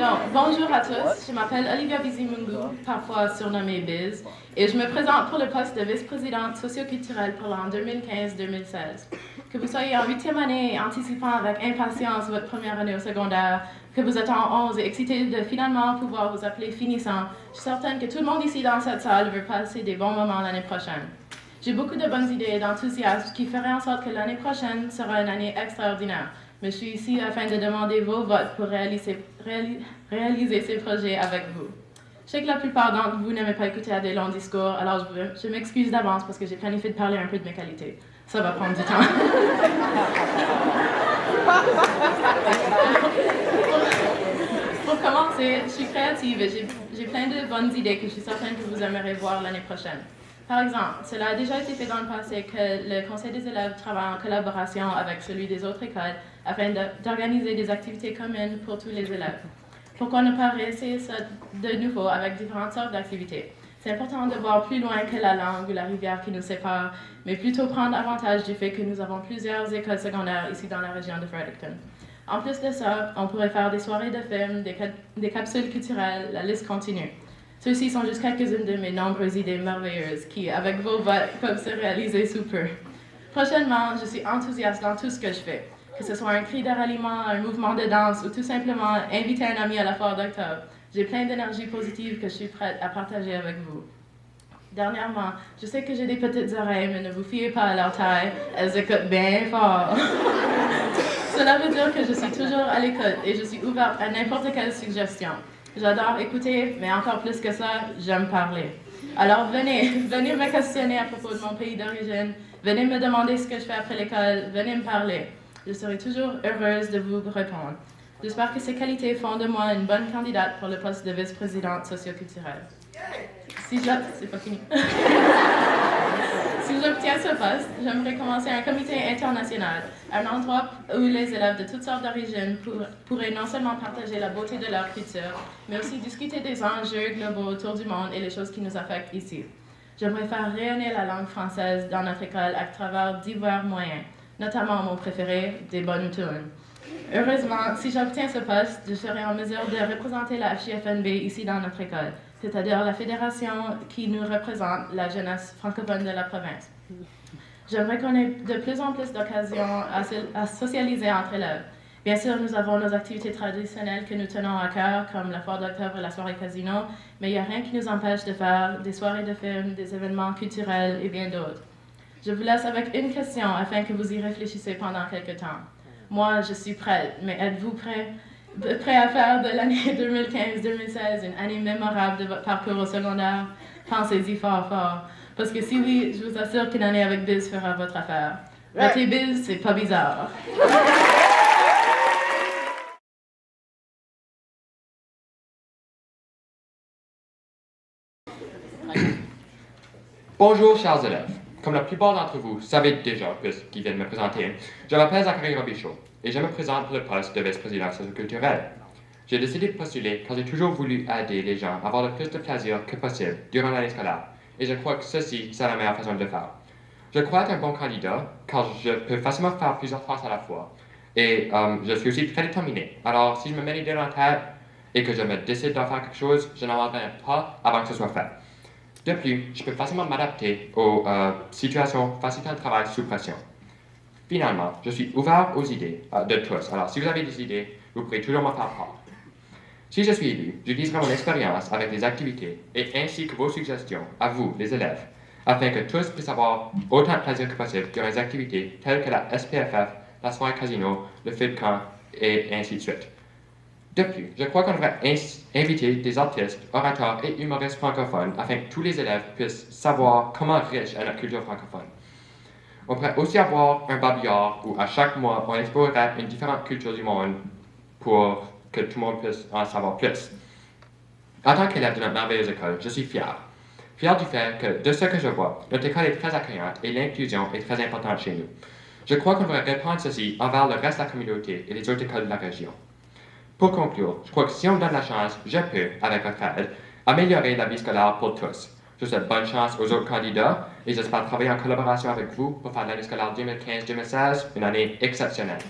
Donc, bonjour à tous, je m'appelle Olivia Bizimungu, parfois surnommée Biz, et je me présente pour le poste de vice-présidente socioculturelle pour l'an 2015-2016. Que vous soyez en 8e année et anticipant avec impatience votre première année au secondaire, que vous êtes en 11 et excité de finalement pouvoir vous appeler finissant, je suis certaine que tout le monde ici dans cette salle veut passer des bons moments l'année prochaine. J'ai beaucoup de bonnes idées et d'enthousiasme qui feraient en sorte que l'année prochaine sera une année extraordinaire. Mais je suis ici afin de demander vos votes pour réaliser ces projets avec vous. Je sais que la plupart d'entre vous n'aimez pas écouter à des longs discours, alors je m'excuse d'avance parce que j'ai planifié de parler un peu de mes qualités. Ça va prendre du temps. Pour commencer, je suis créative et j'ai plein de bonnes idées que je suis certaine que vous aimerez voir l'année prochaine. Par exemple, cela a déjà été fait dans le passé que le Conseil des élèves travaille en collaboration avec celui des autres écoles afin d'organiser des activités communes pour tous les élèves. Pourquoi ne pas réessayer ça de nouveau avec différentes sortes d'activités? C'est important de voir plus loin que la langue ou la rivière qui nous sépare, mais plutôt prendre avantage du fait que nous avons plusieurs écoles secondaires ici dans la région de Fredericton. En plus de ça, on pourrait faire des soirées de films, des capsules culturelles, la liste continue. Ceux-ci sont juste quelques-unes de mes nombreuses idées merveilleuses qui, avec vos votes, peuvent se réaliser sous peu. Prochainement, je suis enthousiaste dans tout ce que je fais, que ce soit un cri de ralliement, un mouvement de danse ou tout simplement inviter un ami à la foire d'octobre. J'ai plein d'énergie positive que je suis prête à partager avec vous. Dernièrement, je sais que j'ai des petites oreilles, mais ne vous fiez pas à leur taille, elles écoutent bien fort. Cela veut dire que je suis toujours à l'écoute et je suis ouverte à n'importe quelle suggestion. J'adore écouter, mais encore plus que ça, j'aime parler. Alors venez me questionner à propos de mon pays d'origine, venez me demander ce que je fais après l'école, venez me parler. Je serai toujours heureuse de vous répondre. J'espère que ces qualités font de moi une bonne candidate pour le poste de vice-présidente socioculturelle. C'est pas fini. Si j'obtiens ce poste, j'aimerais commencer un comité international, un endroit où les élèves de toutes sortes d'origines pourraient non seulement partager la beauté de leur culture, mais aussi discuter des enjeux globaux autour du monde et les choses qui nous affectent ici. J'aimerais faire rayonner la langue française dans notre école à travers divers moyens, notamment mon préféré, des bonnes tunes. Heureusement, si j'obtiens ce poste, je serai en mesure de représenter la FJFNB ici dans notre école, c'est-à-dire la fédération qui nous représente, la jeunesse francophone de la province. J'aimerais qu'on ait de plus en plus d'occasions à socialiser entre élèves. Bien sûr, nous avons nos activités traditionnelles que nous tenons à cœur, comme la foire d'octobre et la soirée casino, mais il n'y a rien qui nous empêche de faire des soirées de films, des événements culturels et bien d'autres. Je vous laisse avec une question afin que vous y réfléchissiez pendant quelques temps. Moi, je suis prête, mais êtes-vous prêt à faire de l'année 2015-2016 une année mémorable de votre parcours au secondaire? Pensez-y fort, fort. Parce que si oui, je vous assure qu'une année avec Biz fera votre affaire. Votez Biz, c'est pas bizarre. Bonjour, chers élèves. Comme la plupart d'entre vous savez déjà, puisqu'ils viennent me présenter, je m'appelle Zachary Robichaud et je me présente pour le poste de vice-président socioculturel. J'ai décidé de postuler car j'ai toujours voulu aider les gens à avoir le plus de plaisir que possible durant l'année scolaire et je crois que ceci, c'est la meilleure façon de le faire. Je crois être un bon candidat car je peux facilement faire plusieurs tâches à la fois et je suis aussi très déterminé. Alors, si je me mets l'idée dans la tête et que je me décide d'en faire quelque chose, je n'en reviens pas avant que ce soit fait. De plus, je peux facilement m'adapter aux situations facilitant le travail sous pression. Finalement, je suis ouvert aux idées de tous. Alors, si vous avez des idées, vous pourrez toujours m'en faire part. Si je suis élu, j'utiliserai mon expérience avec les activités et ainsi que vos suggestions à vous, les élèves, afin que tous puissent avoir autant de plaisir que possible durant les activités telles que la SPFF, la soirée casino, le feu de camp et ainsi de suite. De plus, je crois qu'on devrait inviter des artistes, orateurs et humoristes francophones afin que tous les élèves puissent savoir comment riche est notre culture francophone. On pourrait aussi avoir un babillard où à chaque mois, on explorerait une différente culture du monde pour que tout le monde puisse en savoir plus. En tant qu'élève de notre merveilleuse école, je suis fier. Fier du fait que, de ce que je vois, notre école est très accueillante et l'inclusion est très importante chez nous. Je crois qu'on devrait répandre ceci envers le reste de la communauté et les autres écoles de la région. Pour conclure, je crois que si on me donne la chance, je peux, avec votre aide, améliorer la vie scolaire pour tous. Je souhaite bonne chance aux autres candidats et j'espère travailler en collaboration avec vous pour faire l'année scolaire 2015-2016 une année exceptionnelle.